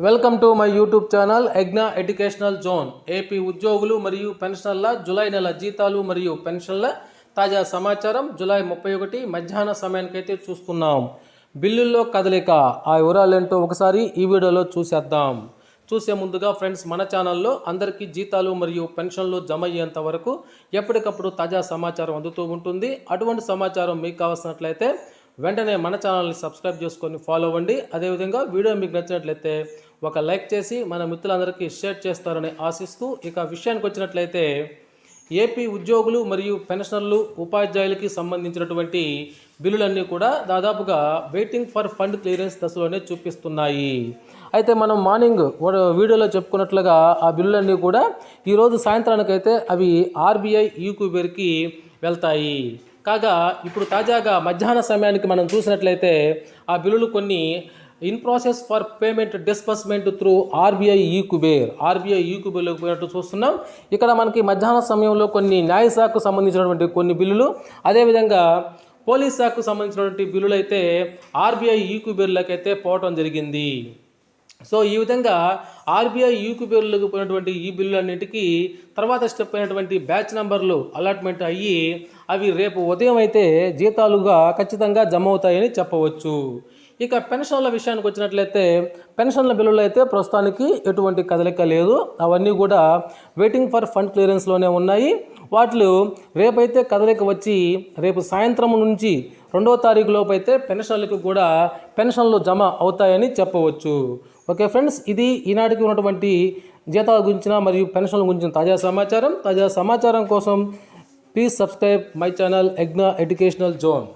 Welcome to my YouTube channel Egna educational zone. AP ఉద్యోగులు మరియు పెన్షనర్ల July నెల జీతాలు మరియు పెన్షన్ల తాజా సమాచారం జూలై 31 మధ్యాహ్న సమయానికైతే చూస్తున్నాం. బిల్లుల్లో కదలిక, ఆ వివరాలేంటో ఒకసారి ఈ వీడియోలో చూసేద్దాం. చూసే ముందుగా ఫ్రెండ్స్, మన ఛానల్లో అందరికీ జీతాలు మరియు పెన్షన్లు జమ అయ్యేంత వరకు ఎప్పటికప్పుడు తాజా సమాచారం అందుతూ ఉంటుంది. అటువంటి సమాచారం మీకు కావాల్సినట్లయితే వెంటనే మన ఛానల్ని సబ్స్క్రైబ్ చేసుకొని ఫాలో అవ్వండి. అదేవిధంగా వీడియో మీకు నచ్చినట్లయితే ఒక లైక్ చేసి మన మిత్రులందరికీ షేర్ చేస్తారని ఆశిస్తూ, ఇక విషయానికి వచ్చినట్లయితే ఏపీ ఉద్యోగులు మరియు పెన్షనర్లు ఉపాధ్యాయులకి సంబంధించినటువంటి బిల్లులన్నీ కూడా దాదాపుగా వెయిటింగ్ ఫర్ ఫండ్ క్లియరెన్స్ దశలోనే చూపిస్తున్నాయి. అయితే మనం మార్నింగ్ వీడియోలో చెప్పుకున్నట్లుగా ఆ బిల్లులన్నీ కూడా ఈరోజు సాయంత్రానికైతే అవి ఆర్బీఐ ఈక్యూబేర్కి వెళ్తాయి. కాగా ఇప్పుడు తాజాగా మధ్యాహ్న సమయానికి మనం చూసినట్లయితే ఆ బిల్లులు కొన్ని in process for payment disbursement through RBI ఈక్యూబేర్లోకి పోయినట్టు చూస్తున్నాం. ఇక్కడ మనకి మధ్యాహ్న సమయంలో కొన్ని న్యాయశాఖకు సంబంధించినటువంటి కొన్ని బిల్లులు, అదేవిధంగా పోలీస్ శాఖకు సంబంధించినటువంటి బిల్లులు అయితే ఆర్బీఐ ఈక్యూబేర్లోకి అయితే పోవటం జరిగింది. సో ఈ విధంగా ఆర్బీఐ ఈక్యూబేర్లకు పోయినటువంటి ఈ బిల్లులన్నింటికి తర్వాత స్టెప్ అయినటువంటి బ్యాచ్ నెంబర్లు అలాట్మెంట్ అయ్యి అవి రేపు ఉదయం అయితే జీతాలుగా ఖచ్చితంగా జమ అవుతాయని చెప్పవచ్చు. ఇక పెన్షన్ల విషయానికి వచ్చినట్లయితే పెన్షన్ల బిల్లులు అయితే ప్రస్తుతానికి ఎటువంటి కదలిక లేదు. అవన్నీ కూడా వెయిటింగ్ ఫర్ ఫండ్ క్లియరెన్స్లోనే ఉన్నాయి. వాటిలో రేపైతే కదలిక వచ్చి రేపు సాయంత్రం నుంచి 2వ తారీఖు లోపు అయితే పెన్షన్లకు కూడా పెన్షన్లు జమ అవుతాయని చెప్పవచ్చు. ఓకే ఫ్రెండ్స్, ఇది ఈనాటికి ఉన్నటువంటి జీతాల గురించిన మరియు పెన్షన్ల గురించిన తాజా సమాచారం కోసం please subscribe my channel Egna educational zone.